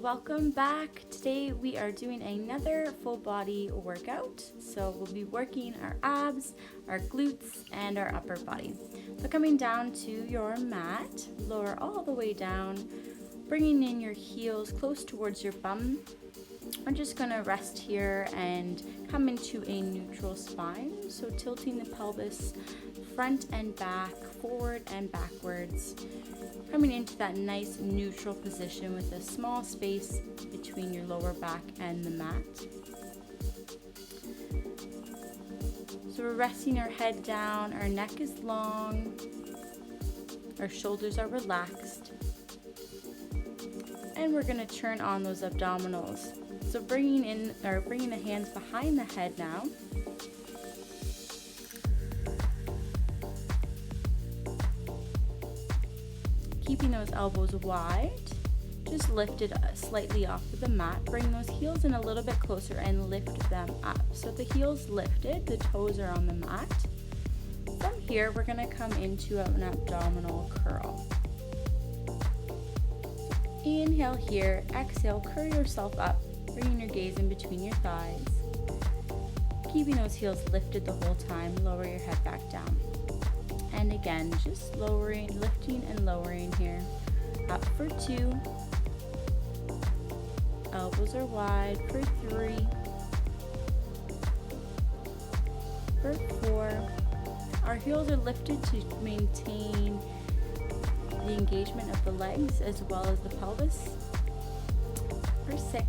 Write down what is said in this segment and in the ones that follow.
welcome back. Today we are doing another full body workout. So we'll be working our abs, our glutes, and our upper body. So coming down to your mat, lower all the way down, bringing in your heels close towards your bum. We're just going to rest here and come into a neutral spine. So tilting the pelvis front and back, forward and backwards. Coming into that nice neutral position with a small space between your lower back and the mat. So we're resting our head down, our neck is long, our shoulders are relaxed, and we're going to turn on those abdominals. So bringing the hands behind the head now. Keeping those elbows wide, just lifted slightly off of the mat. Bring those heels in a little bit closer and lift them up. So the heels lifted, the toes are on the mat. From here, we're going to come into an abdominal curl. Inhale here, exhale, curl yourself up, bringing your gaze in between your thighs. Keeping those heels lifted the whole time, lower your head back down. And again, just lowering, lifting and lowering here. Up for 2. Elbows are wide for 3. For 4. Our heels are lifted to maintain the engagement of the legs as well as the pelvis. For 6.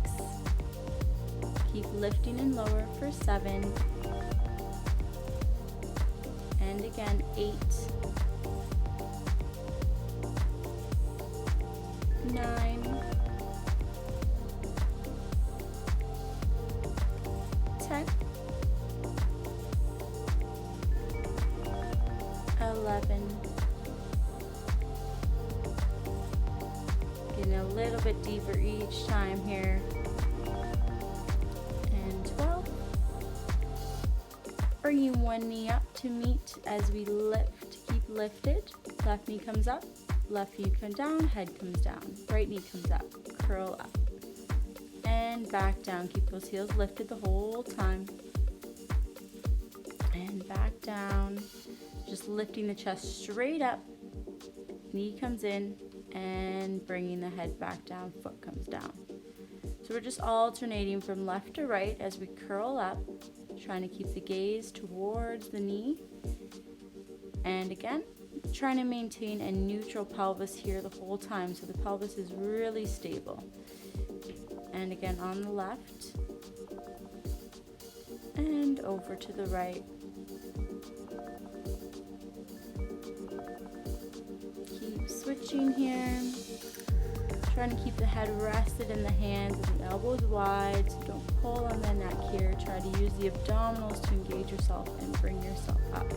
Keep lifting and lower for 7. And again, 8, 9, 10, 11. Getting a little bit deeper each time here. And 12. Bringing one knee up to meet as we lift. Keep lifted. Left knee comes up, left knee comes down, head comes down. Right knee comes up, curl up. And back down. Keep those heels lifted the whole time. And back down. Just lifting the chest straight up. Knee comes in and bringing the head back down, foot comes down. So we're just alternating from left to right as we curl up. Trying to keep the gaze towards the knee. And again, trying to maintain a neutral pelvis here the whole time so the pelvis is really stable. And again on the left. And over to the right. Keep switching here. Trying to keep the head rested in the hands and the elbows wide, so don't pull on the neck here. Try to use the abdominals to engage yourself and bring yourself up.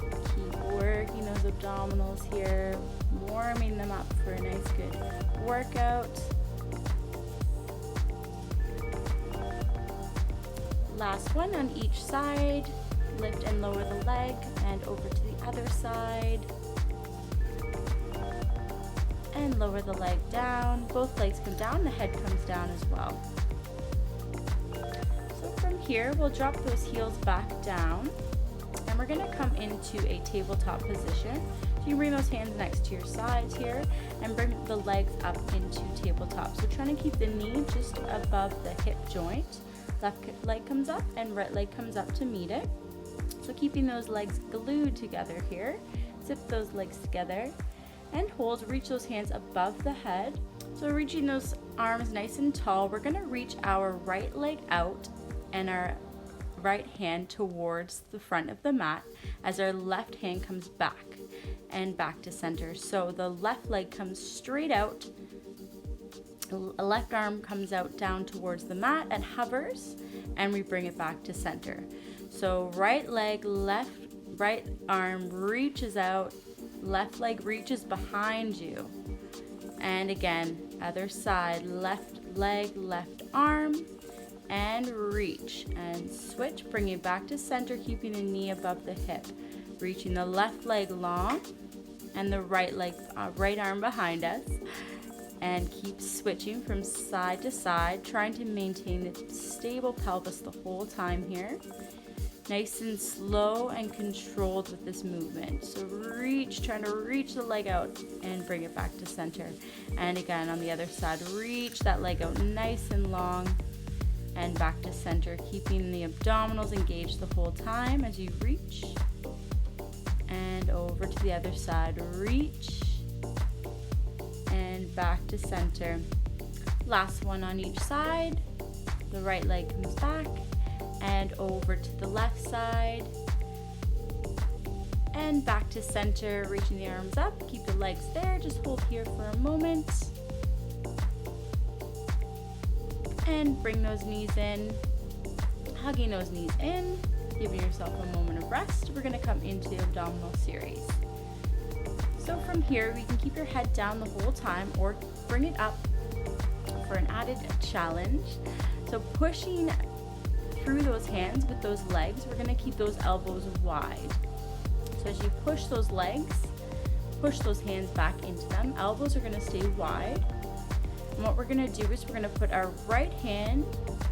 Keep working those abdominals here, warming them up for a nice good workout. Last one on each side. Lift and lower the leg and over to the other side. And lower the leg down. Both legs come down, the head comes down as well. So from here, we'll drop those heels back down, and we're going to come into a tabletop position. So you bring those hands next to your sides here, and bring the legs up into tabletop. So trying to keep the knee just above the hip joint. Left leg comes up, and right leg comes up to meet it. So keeping those legs glued together here. Zip those legs together. And hold, reach those hands above the head. So reaching those arms nice and tall, we're gonna reach our right leg out and our right hand towards the front of the mat as our left hand comes back and back to center. So the left leg comes straight out, left arm comes out down towards the mat and hovers, and we bring it back to center. So right leg, right arm reaches out, left leg reaches behind you. And again, other side, left leg, left arm, and reach. And switch, bring it back to center, keeping the knee above the hip. Reaching the left leg long and the right leg, right arm behind us, and keep switching from side to side, trying to maintain a stable pelvis the whole time here. Nice and slow and controlled with this movement. So trying to reach the leg out and bring it back to center. And again, on the other side, reach that leg out nice and long and back to center, keeping the abdominals engaged the whole time as you reach. And over to the other side, reach and back to center. Last one on each side. The right leg comes back and over to the left side and back to center, reaching the arms up. Keep the legs there, just hold here for a moment and bring those knees in, hugging those knees in, giving yourself a moment of rest. We're going to come into the abdominal series. So from here, we can keep your head down the whole time or bring it up for an added challenge. So pushing through those hands with those legs, we're going to keep those elbows wide. So as you push those legs, push those hands back into them. Elbows are going to stay wide. And what we're going to do is we're going to put our right hand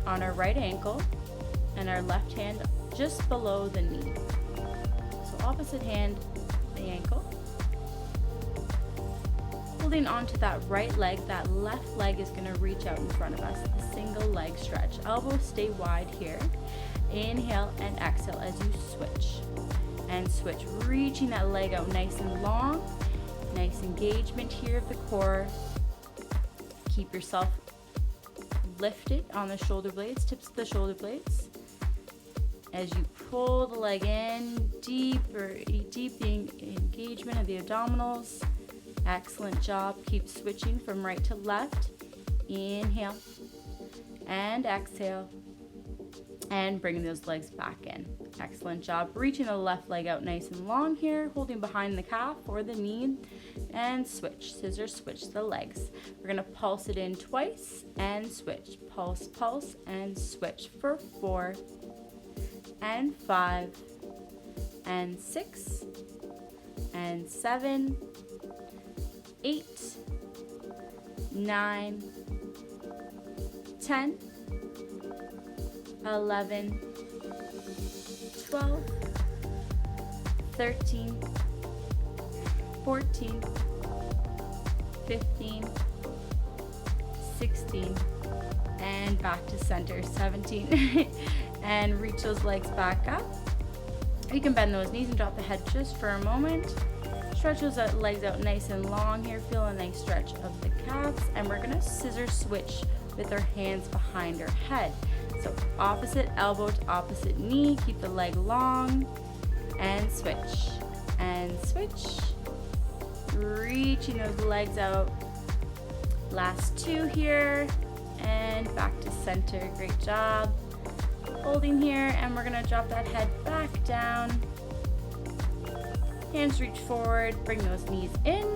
on our right ankle and our left hand just below the knee. So opposite hand, the ankle. Holding onto that right leg, that left leg is going to reach out in front of us. A single leg stretch. Elbows stay wide here. Inhale and exhale as you switch. And switch, reaching that leg out nice and long. Nice engagement here of the core. Keep yourself lifted on the shoulder blades, tips of the shoulder blades. As you pull the leg in, deep engagement of the abdominals. Excellent job. Keep switching from right to left. Inhale and exhale. And bringing those legs back in. Excellent job. Reaching the left leg out nice and long here, holding behind the calf or the knee, and switch. Scissor switch the legs. We're going to pulse it in twice and switch. Pulse, pulse, and switch for 4 and 5 and 6 and 7, 8, 9, 10, 11, 12, 13, 14, 15, 16, and back to center, 17. And reach those legs back up. You can bend those knees and drop the head just for a moment. Stretch those legs out nice and long here. Feel a nice stretch of the calves. And we're gonna scissor switch with our hands behind our head. So opposite elbow to opposite knee. Keep the leg long and switch. And switch. Reaching those legs out. Last 2 here. And back to center. Great job. Holding here, and we're going to drop that head back down. Hands reach forward, bring those knees in,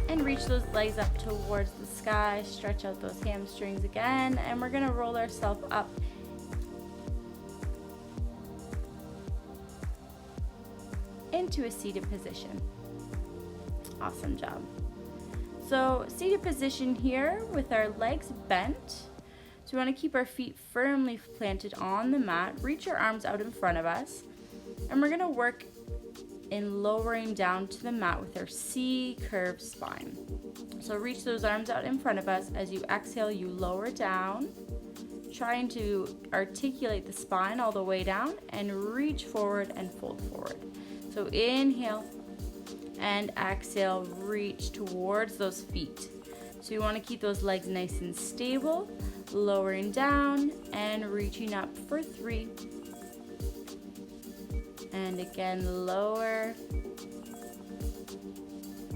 and reach those legs up towards the sky. Stretch out those hamstrings again, and we're going to roll ourselves up into a seated position. Awesome job. So seated position here with our legs bent. So we want to keep our feet firmly planted on the mat. Reach our arms out in front of us. And we're going to work in lowering down to the mat with our C curved spine. So reach those arms out in front of us. As you exhale, you lower down, trying to articulate the spine all the way down and reach forward and fold forward. So inhale and exhale, reach towards those feet. So you want to keep those legs nice and stable, lowering down and reaching up for 3. And again, lower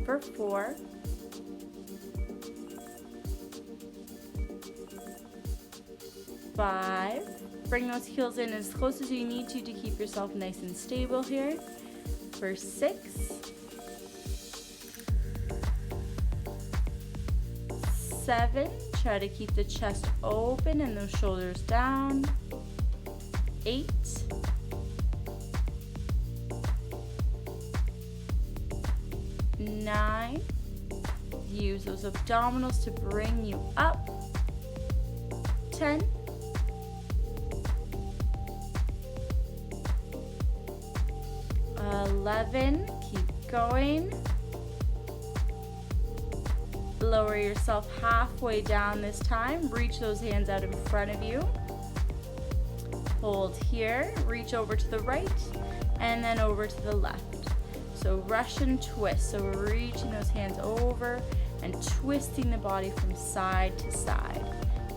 for 4. 5. Bring those heels in as close as you need to keep yourself nice and stable here. For 6. 7. Try to keep the chest open and those shoulders down. 8. 9. 9. Use those abdominals to bring you up. 10. 11. Keep going. Lower yourself halfway down this time. Reach those hands out in front of you. Hold here. Reach over to the right and then over to the left. So Russian twist. So we're reaching those hands over and twisting the body from side to side.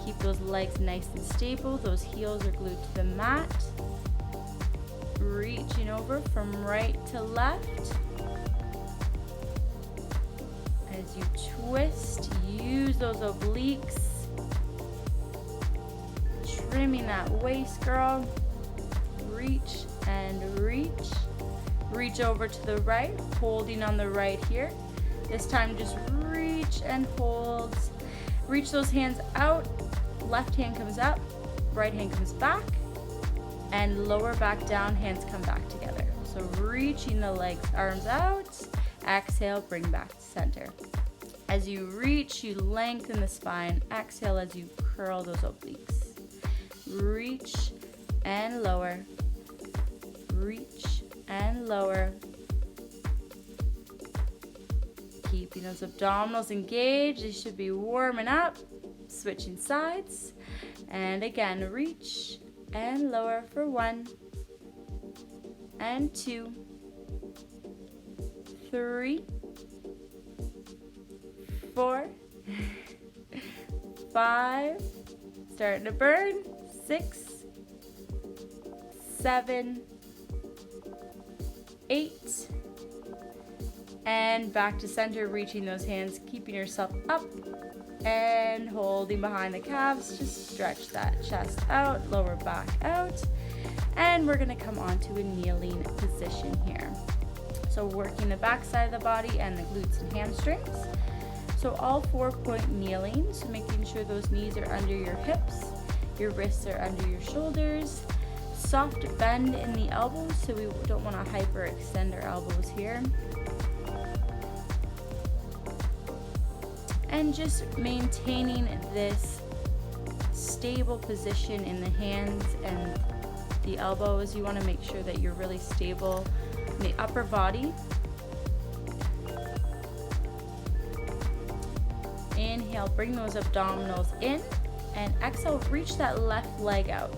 Keep those legs nice and stable. Those heels are glued to the mat. Reaching over from right to left. As you twist, use those obliques. Trimming that waist, girl. Reach and reach. Reach over to the right, holding on the right here. This time just reach and hold. Reach those hands out. Left hand comes up, right hand comes back, and lower back down, hands come back together. So reaching the legs, arms out. Exhale, bring back to center. As you reach, you lengthen the spine. Exhale as you curl those obliques. Reach and lower. Reach and lower. Keeping those abdominals engaged. They should be warming up. Switching sides. And again, reach and lower for 1 and 2, 3, 4, 5, starting to burn, 6, 7, 8, and back to center, reaching those hands, keeping yourself up and holding behind the calves. Just stretch that chest out, lower back out, and we're going to come onto a kneeling position here. So working the back side of the body and the glutes and hamstrings. So all 4-point kneeling, so making sure those knees are under your hips, your wrists are under your shoulders. Soft bend in the elbows, so we don't want to hyperextend our elbows here. And just maintaining this stable position in the hands and the elbows. You want to make sure that you're really stable in the upper body. Inhale, bring those abdominals in, and exhale, reach that left leg out.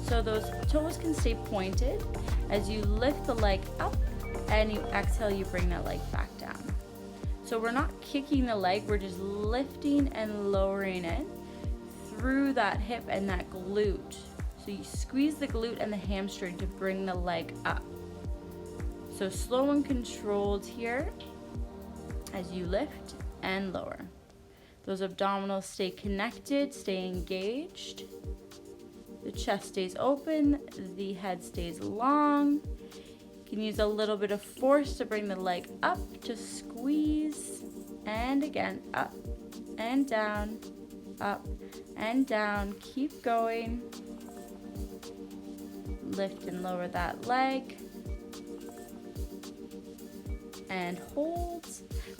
So those toes can stay pointed. As you lift the leg up and you exhale, you bring that leg back down. So we're not kicking the leg, we're just lifting and lowering it through that hip and that glute. So you squeeze the glute and the hamstring to bring the leg up. So slow and controlled here as you lift and lower. Those abdominals stay connected, stay engaged. The chest stays open, the head stays long. You can use a little bit of force to bring the leg up, just squeeze, and again, up and down, up and down. Keep going. Lift and lower that leg. And hold.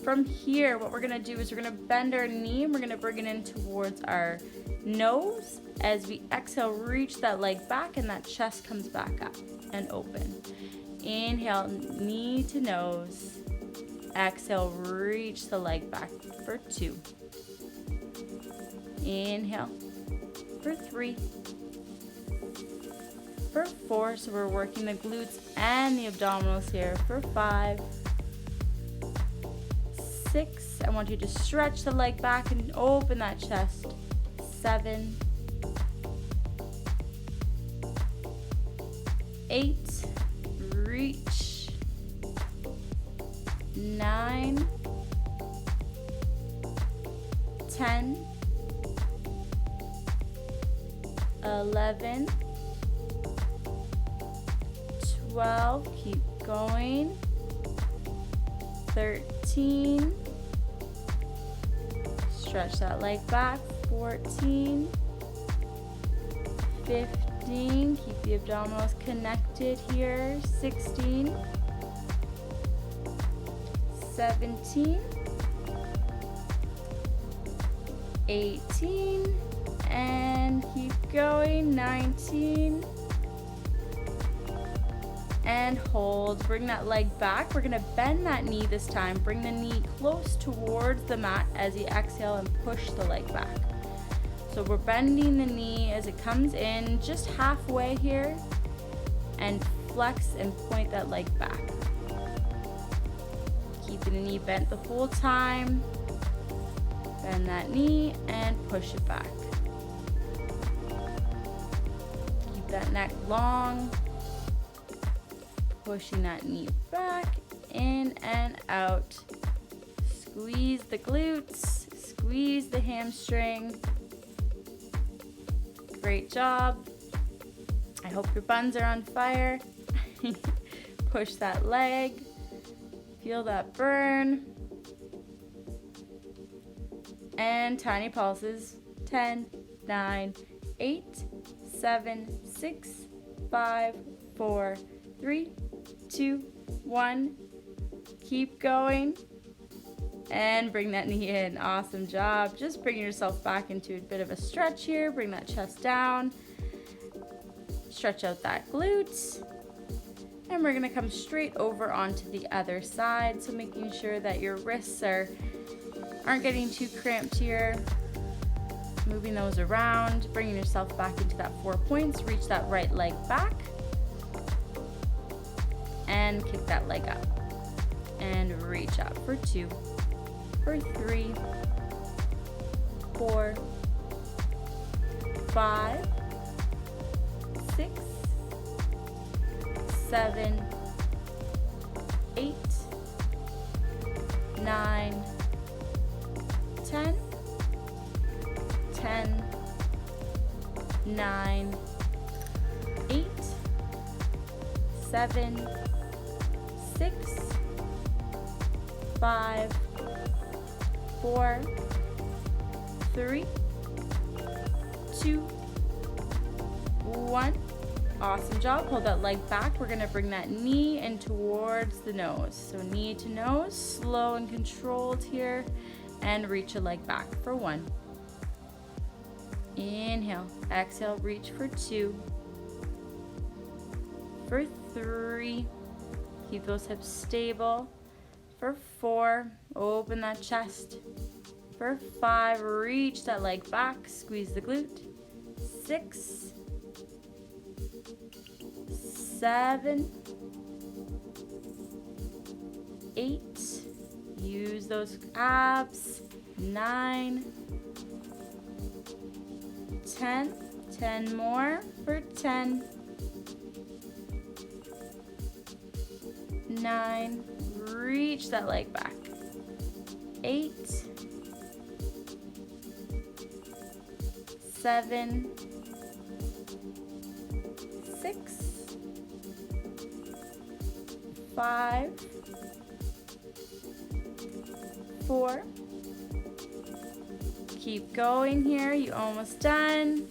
From here, what we're gonna do is we're gonna bend our knee and we're gonna bring it in towards our nose. As we exhale, reach that leg back and that chest comes back up and open. Inhale, knee to nose. Exhale, reach the leg back for 2. Inhale for 3. For 4, so we're working the glutes and the abdominals here. For 5. 6, I want you to stretch the leg back and open that chest. 7. 8, reach. 9, 10, 11, 12, keep going. 13, stretch that leg back. 14, 15, keep the abdominals connected here. 16, 17, 18, and keep going, 19, and hold. Bring that leg back. We're gonna bend that knee this time. Bring the knee close towards the mat as you exhale and push the leg back. So we're bending the knee as it comes in, just halfway here, and flex and point that leg back. Keeping the knee bent the whole time. Bend that knee and push it back. Keep that neck long. Pushing that knee back, in and out. Squeeze the glutes, squeeze the hamstring. Great job. I hope your buns are on fire. Push that leg. Feel that burn. And tiny pulses. 10, 9, 8, 7, 6, 5, 4, 3, 2, 1. Keep going. And bring that knee in. Awesome job. Just bring yourself back into a bit of a stretch here. Bring that chest down. Stretch out that glute. And we're going to come straight over onto the other side. So making sure that your wrists aren't getting too cramped here. Moving those around. Bringing yourself back into that 4 points. Reach that right leg back. And kick that leg up. And reach up for 2. For 3, 4, 5, 6, 7, 8, 9, 10, 10, 9, 8, 7, 6, 5, 4, 3, 2, 1. Awesome job. Hold that leg back. We're going to bring that knee in towards the nose. So knee to nose, slow and controlled here. And reach a leg back for 1. Inhale. Exhale. Reach for 2. For 3. Keep those hips stable. For 4, open that chest. For 5, reach that leg back, squeeze the glute. 6, 7, 8, use those abs. 9, 10, 10 more for 10, 9, reach that leg back. 8, 7, 6, 5, 4. Keep going here. You're almost done.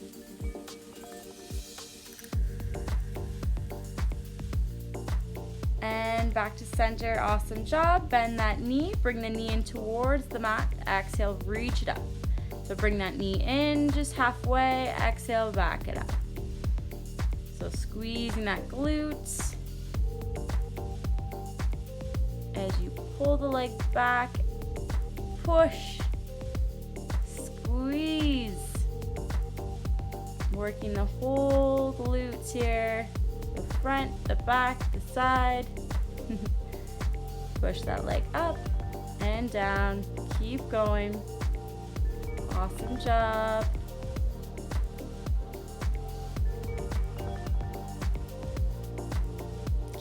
And back to center. Awesome job. Bend that knee. Bring the knee in towards the mat. Exhale, reach it up. So bring that knee in just halfway. Exhale, back it up. So squeezing that glute. As you pull the leg back, push, squeeze. Working the whole glutes here. The front, the back, the side. Push that leg up and down. Keep going. Awesome job.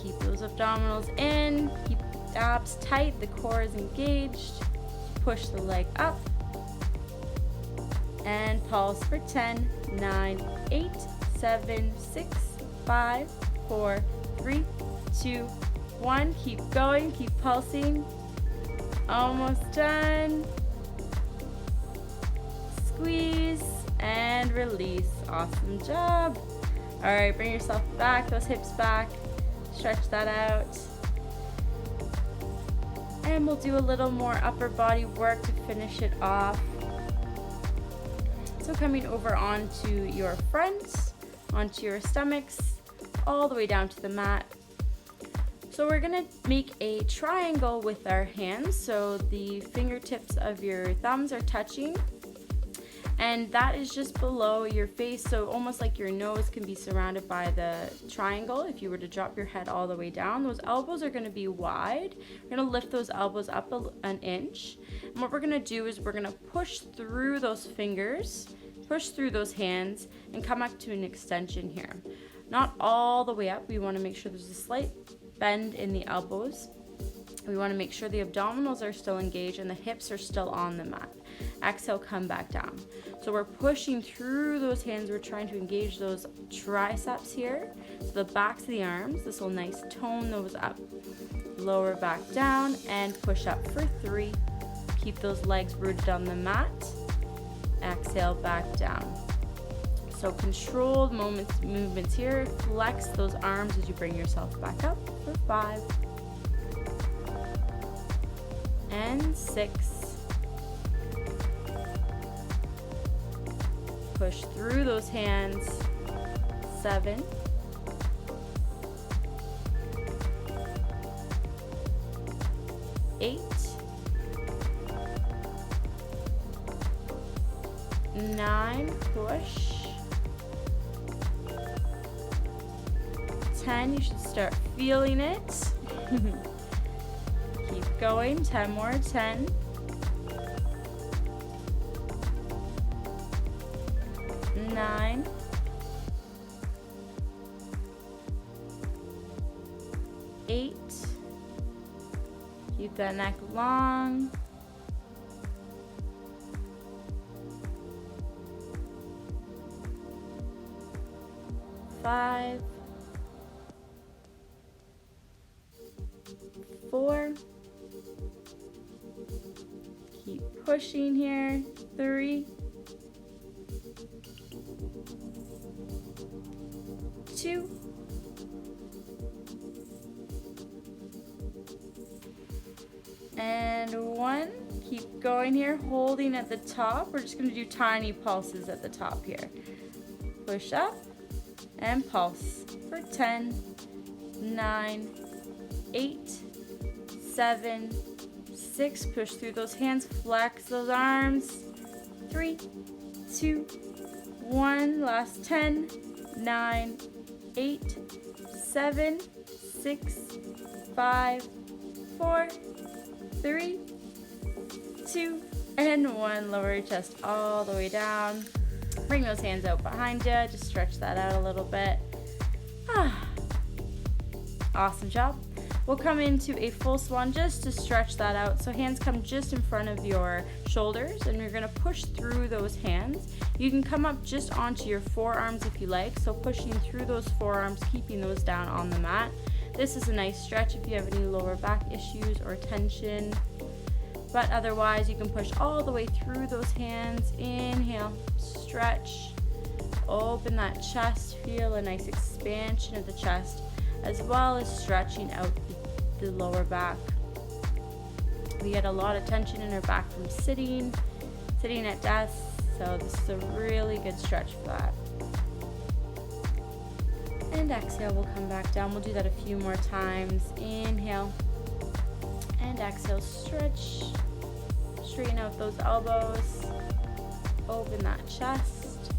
Keep those abdominals in. Keep the abs tight. The core is engaged. Push the leg up. And pulse for 10, 9, 8, 7, 6, 5, 4, 3, 2, 1. Keep going. Keep pulsing. Almost done. Squeeze and release. Awesome job. All right, bring yourself back, those hips back. Stretch that out. And we'll do a little more upper body work to finish it off. So coming over onto your front, onto your stomachs, all the way down to the mat. So we're gonna make a triangle with our hands. So the fingertips of your thumbs are touching, and that is just below your face. So almost like your nose can be surrounded by the triangle. If you were to drop your head all the way down, those elbows are gonna be wide. We're gonna lift those elbows up an inch. And what we're gonna do is we're gonna push through those fingers, push through those hands, and come up to an extension here. Not all the way up. We wanna make sure there's a slight bend in the elbows. We want to make sure the abdominals are still engaged and the hips are still on the mat. Exhale, come back down. So we're pushing through those hands. We're trying to engage those triceps here. So the backs of the arms. This will nice tone those up. Lower back down and push up for 3. Keep those legs rooted on the mat. Exhale, back down. So controlled movements here. Flex those arms as you bring yourself back up for 5 and 6. Push through those hands. 7. 8. 9. Push. 10, you should start feeling it. Keep going, 10 more, 10. 9. 8. Keep that neck long. 5. 4. Keep pushing here. 3. 2. 1. Keep going here, holding at the top. We're just going to do tiny pulses at the top here. Push up and pulse for 10, 9, 8, 7, 6. Push through those hands, flex those arms. 3, 2, 1. Last 10, 9, 8, 7, 6, 5, 4, 3, 2, and 1. Lower your chest all the way down. Bring those hands out behind you. Just stretch that out a little bit. Awesome job. We'll come into a full swan just to stretch that out. So hands come just in front of your shoulders, and you're going to push through those hands. You can come up just onto your forearms if you like. So pushing through those forearms, keeping those down on the mat. This is a nice stretch if you have any lower back issues or tension. But otherwise, you can push all the way through those hands. Inhale, stretch, open that chest, feel a nice expansion of the chest, as well as stretching out the lower back. We get a lot of tension in our back from sitting at desks, so this is a really good stretch for that. And exhale, we'll come back down. We'll do that a few more times. Inhale and exhale, stretch, straighten out those elbows, open that chest,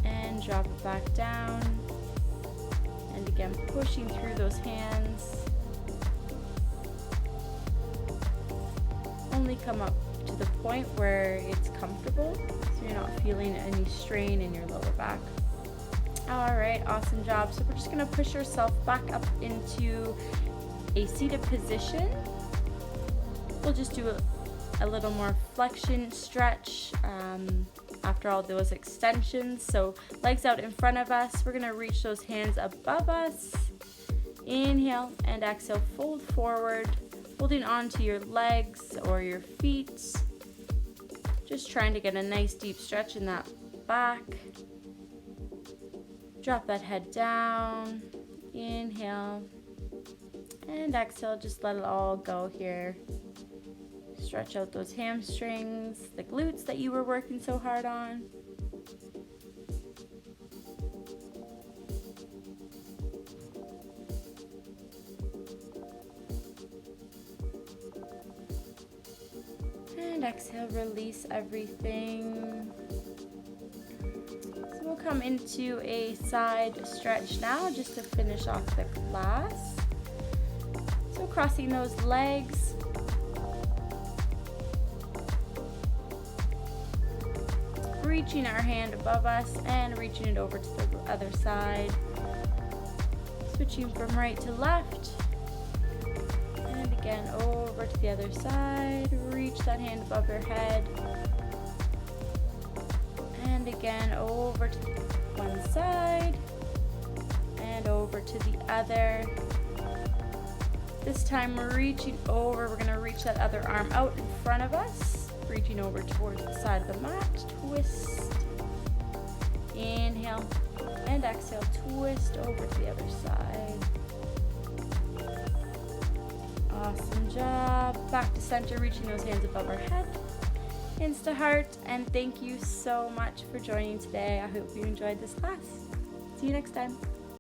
and drop it back down. And again, pushing through those hands. Only come up to the point where it's comfortable, so you're not feeling any strain in your lower back. All right, awesome job. So we're just gonna push yourself back up into a seated position. We'll just do a little more flexion stretch after all those extensions. So legs out in front of us. We're gonna reach those hands above us. Inhale and exhale, fold forward, holding onto your legs or your feet. Just trying to get a nice deep stretch in that back. Drop that head down. Inhale And exhale, just let it all go here. Stretch out those hamstrings, the glutes that you were working so hard on. And exhale, release everything. So we'll come into a side stretch now just to finish off the class. So crossing those legs. Reaching our hand above us and reaching it over to the other side. Switching from right to left. And again, over to the other side. Reach that hand above your head. And again, over to one side. And over to the other. This time we're reaching over. We're going to reach that other arm out in front of us. Reaching over towards the side of the mat. Twist. Inhale. And exhale. Twist over to the other side. Awesome job. Back to center, reaching those hands above our head. Hands to heart. And thank you so much for joining today. I hope you enjoyed this class. See you next time.